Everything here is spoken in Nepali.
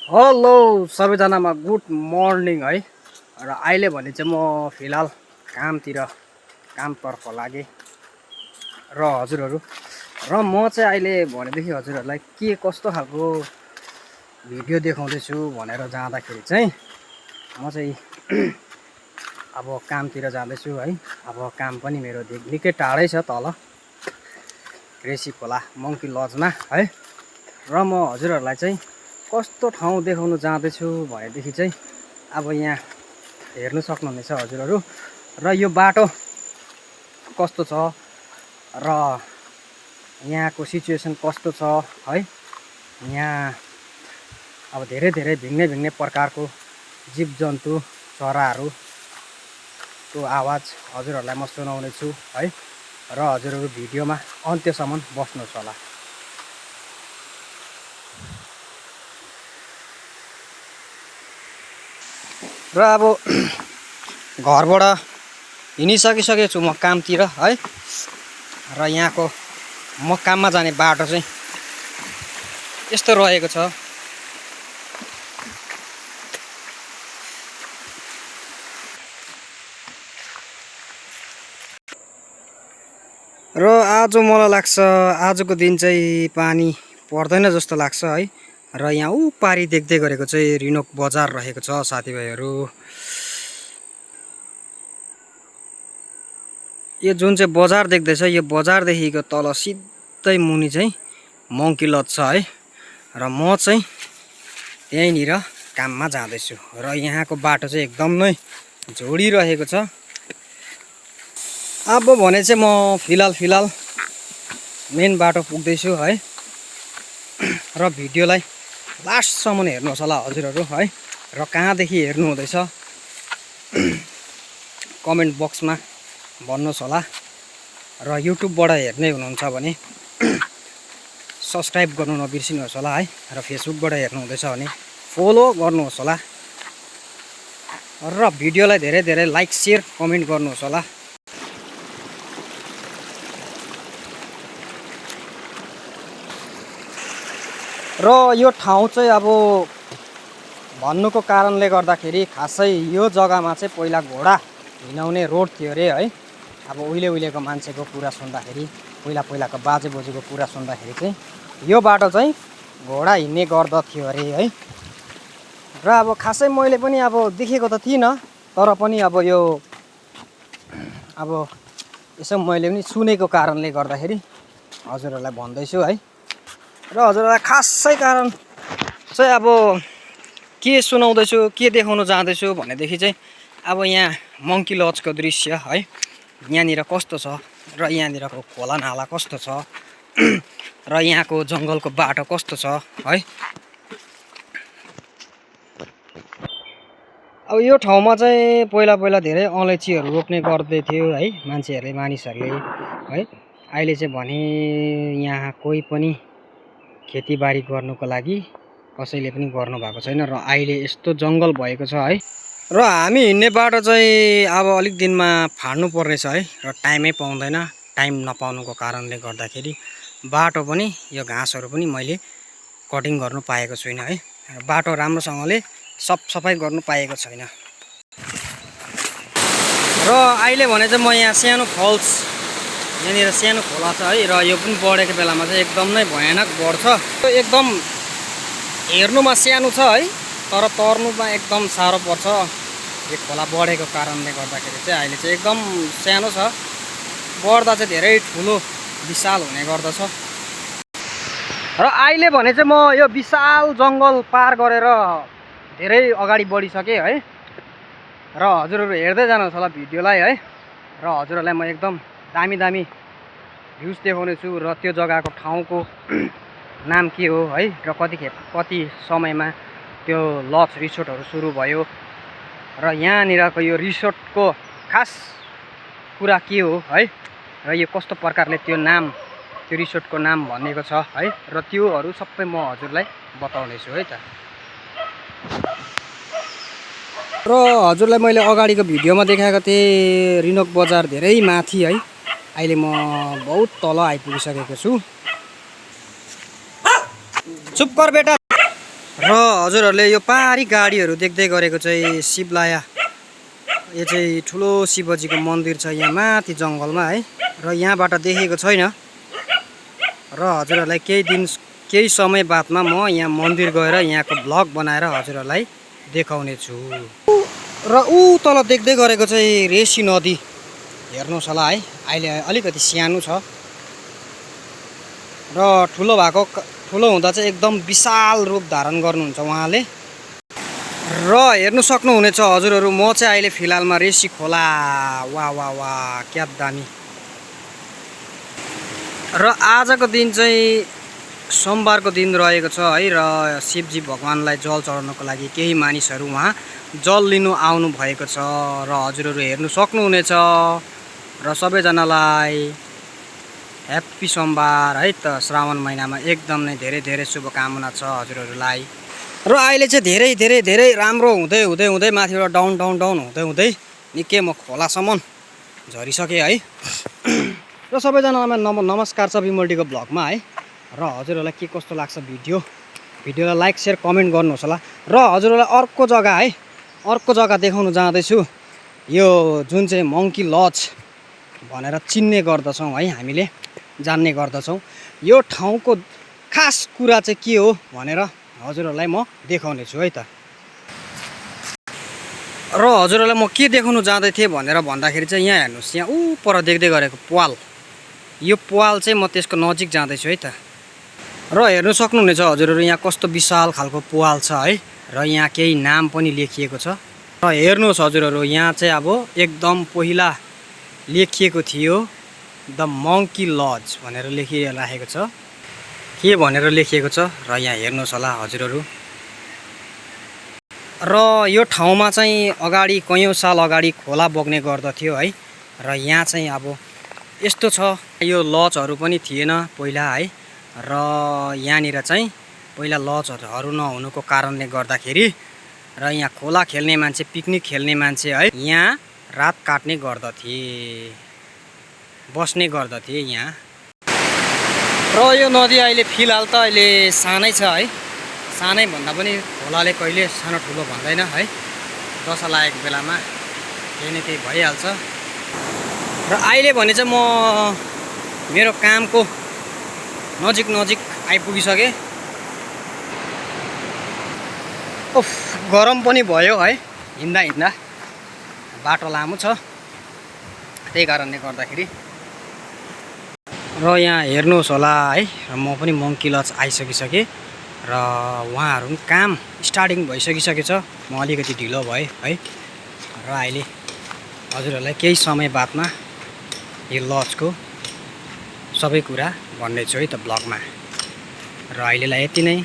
हेलो सबैजनामा गुड मर्निङ है। र अहिले भने चाहिँ म फिलहाल कामतर्फ लागेँ र हजुरहरू र म चाहिँ अहिले भनेदेखि हजुरहरूलाई के कस्तो खालको भिडियो देखाउँदैछु भनेर जाँदाखेरि चाहिँ म चाहिँ अब कामतिर जाँदैछु है। अब काम पनि मेरो निकै टाढै छ तल रेसी खोला मङ्की लजमा है। र म हजुरहरूलाई चाहिँ कस्तो ठाउँ देखाउन जाँदैछु भनेदेखि चाहिँ अब यहाँ हेर्नु सक्नुहुनेछ हजुरहरू। र यो बाटो कस्तो छ र यहाँको सिचुएसन कस्तो छ है। यहाँ अब धेरै भिन्नै प्रकारको जीवजन्तु चराहरूको आवाज हजुरहरूलाई म सुनाउने छु है। र हजुरहरू भिडियोमा अन्त्यसम्म बस्नुहोस् होला। र अब घरबाट हिँडिसकेको छु म कामतिर है। र यहाँको म काममा जाने बाटो चाहिँ यस्तो रहेको छ। र आज मलाई लाग्छ आजको दिन चाहिँ पानी पर्दैन जस्तो लाग्छ है। र यहाँ पारी देख्दै गरेको चाहिँ रिनोक बजार रहेको छ साथीभाइहरू। यो जुन चाहिँ बजार देख्दैछ यो बजारदेखिको तल सिधै मुनि चाहिँ मङ्की लज छ है। र म चाहिँ यहीँनिर काममा जाँदैछु र यहाँको बाटो चाहिँ एकदमै झोडिरहेको छ। अब भने चाहिँ म फिलहाल मेन बाटो पुग्दैछु है। र भिडियोलाई लास्टसम्म हेर्नुहोस् होला हजुरहरू है। र कहाँदेखि हेर्नु हुँदैछ कमेन्ट बक्समा भन्नुहोस् होला। र युट्युबबाट हेर्ने हुनुहुन्छ भने सब्सक्राइब गर्नु नबिर्सिनुहोस् होला है। र फेसबुकबाट हेर्नु हुँदैछ भने फलो गर्नुहोस् होला। र भिडियोलाई धेरै लाइक सेयर कमेन्ट गर्नुहोस् होला। र यो ठाउँ चाहिँ अब भन्नुको कारणले गर्दाखेरि खासै यो जग्गामा चाहिँ पहिला घोडा हिँडाउने रोड थियो अरे है। अब उहिलेको मान्छेको कुरा सुन्दाखेरि पहिलाको बाजे बोजूको कुरा सुन्दाखेरि चाहिँ यो बाटो चाहिँ घोडा हिँड्ने गर्दथ्यो अरे है। र अब खासै मैले पनि अब देखेको त थिइनँ तर पनि अब यो अब यसो मैले पनि सुनेको कारणले गर्दाखेरि हजुरहरूलाई भन्दैछु है। र हजुरलाई खासै कारण चाहिँ अब के सुनाउँदैछु के देखाउन जाँदैछु भनेदेखि चाहिँ अब यहाँ मङ्की लजको दृश्य है। यहाँनिर कस्तो छ र यहाँनिरको खोला नाला कस्तो छ र यहाँको जङ्गलको बाटो कस्तो छ है। अब यो ठाउँमा चाहिँ पहिला धेरै अलैँचीहरू रोप्ने गर्दै थियो है मानिसहरूले है। अहिले चाहिँ भने यहाँ कोही पनि खेतीबारी गर्नुको लागि कसैले पनि गर्नु भएको छैन। र अहिले यस्तो जङ्गल भएको छ है। र हामी हिँड्ने बाटो चाहिँ अब अलिक दिनमा फाड्नु पर्नेछ है। र टाइमै पाउँदैन। टाइम नपाउनुको कारणले गर्दाखेरि बाटो पनि यो घाँसहरू पनि मैले कटिङ गर्नु पाएको छुइनँ है। बाटो राम्रोसँगले सफाइ गर्नु पाएको छैन। र अहिले भने चाहिँ म यहाँ सानो फल्स यहाँनिर सानो खोला छ है। र यो पनि बढेको बेलामा चाहिँ एकदम नै भयानक बढ्छ। एकदम हेर्नुमा सानो छ है तर तर्नुमा एकदम साह्रो पर्छ। यो खोला बढेको कारणले गर्दाखेरि चाहिँ अहिले चाहिँ एकदम सानो छ। बढ्दा चाहिँ धेरै ठुलो विशाल हुने गर्दछ। र अहिले भने चाहिँ म यो विशाल जङ्गल पार गरेर धेरै अगाडि बढिसकेँ है। र हजुरहरू हेर्दै जानुहोस् होला भिडियोलाई है। र हजुरहरूलाई म एकदम दामी भ्युज देखाउने छु। र त्यो जग्गाको ठाउँको नाम के हो है। र कति समयमा त्यो लज रिसोर्टहरू सुरु भयो र यहाँनिरको यो रिसोर्टको खास कुरा के हो है। र यो कस्तो प्रकारले त्यो रिसोर्टको नाम भनेको छ है। र त्योहरू सबै म हजुरलाई बताउने छु है त। र हजुरलाई मैले अगाडिको भिडियोमा देखाएको थिएँ रिनोक बजार धेरै माथि है। अहिले म बहुत तल आइपुगिसकेको छु। चुप कर बेटा। र हजुरहरूले यो पारी गाडीहरू देख्दै गरेको चाहिँ शिवलाया, यो चाहिँ ठुलो शिवजीको मन्दिर छ यहाँ माथि जङ्गलमा है। र यहाँबाट देखेको छैन र हजुरहरूलाई केही समय बादमा म यहाँ मन्दिर गएर यहाँको भ्लग बनाएर हजुरहरूलाई देखाउने छु। र ऊ तल देख्दै गरेको चाहिँ रेसी नदी हेर्नुहोस् होला है, अहिले अलिकति सानो छ र ठुलो हुँदा चाहिँ एकदम विशाल रूप धारण गर्नुहुन्छ उहाँले। र हेर्नु सक्नुहुनेछ हजुरहरू, म चाहिँ अहिले फिलहालमा रेसी खोला, वाह वाह वाह क्या दामी। र आजको दिन चाहिँ सोमबारको दिन रहेको छ है। र शिवजी भगवानलाई जल चढाउनको लागि केही मानिसहरू उहाँ जल लिनु आउनु भएको छ र हजुरहरू हेर्नु सक्नुहुनेछ। र सबैजनालाई ह्याप्पी सोमबार है त। श्रावण महिनामा एकदम नै धेरै धेरै शुभकामना छ हजुरहरूलाई। र अहिले चाहिँ धेरै राम्रो हुँदै हुँदै हुँदै माथिबाट डाउन हुँदै हुँदै निकै म खोलासम्म झरिसकेँ है। र सबैजनालाई नमस्कार छ विमल्टीको भ्लगमा है। र हजुरहरूलाई के कस्तो लाग्छ भिडियोलाई लाइक सेयर कमेन्ट गर्नुहोस् होला। र हजुरहरूलाई अर्को जग्गा देखाउनु जाँदैछु, यो जुन चाहिँ मङ्की लज भनेर चिन्ने गर्दछौँ है, हामीले जान्ने गर्दछौँ। यो ठाउँको खास कुरा चाहिँ के हो भनेर हजुरहरूलाई म देखाउने छु है त। र हजुरहरूलाई म के देखाउनु जाँदै थिएँ भनेर भन्दाखेरि चाहिँ यहाँ हेर्नुहोस्, यहाँ पर देख्दै गरेको प्वाल, यो प्वाल चाहिँ म त्यसको नजिक जाँदैछु है त। र हेर्नु सक्नुहुनेछ हजुरहरू, यहाँ कस्तो विशाल खालको प्वाल छ है। र यहाँ केही नाम पनि लेखिएको छ। र हेर्नुहोस् हजुरहरू, यहाँ चाहिँ अब एकदम पहिला लेखिएको थियो द मङ्की लज भनेर लेखिराखेको छ, के भनेर लेखिएको छ। र यहाँ हेर्नुहोस् होला हजुरहरू। र यो ठाउँमा चाहिँ अगाडि कैयौँ साल अगाडि खोला बग्ने गर्दथ्यो है। र यहाँ चाहिँ अब यस्तो छ, यो लजहरू पनि थिएन पहिला है। र यहाँनिर चाहिँ पहिला लजहरू नहुनुको कारणले गर्दाखेरि र यहाँ खोला खेल्ने मान्छे, पिकनिक खेल्ने मान्छे है, यहाँ रात काट्ने गर्दथे, बस्ने गर्दथे यहाँ। र यो नदी अहिले फिलहाल त अहिले सानै छ है। सानै भन्दा पनि खोलाले कहिले सानो ठुलो भन्दैन है। दशा लागेको बेलामा केही न केही भइहाल्छ। र अहिले भने चाहिँ म मेरो कामको नजिक आइपुगिसकेँ। उफ, गरम पनि भयो है हिँड्दा बाटो लामो छ, त्यही कारणले गर्दाखेरि। र यहाँ हेर्नुहोस् होला है, र म पनि मङ्की लज आइसकिसकेँ। र उहाँहरू पनि काम स्टार्टिङ भइसकिसकेको छ, म अलिकति ढिलो भएँ है। र अहिले हजुरहरूलाई केही समय बादमा यो लजको सबै कुरा भन्नेछु है त ब्लगमा। र अहिलेलाई यति नै।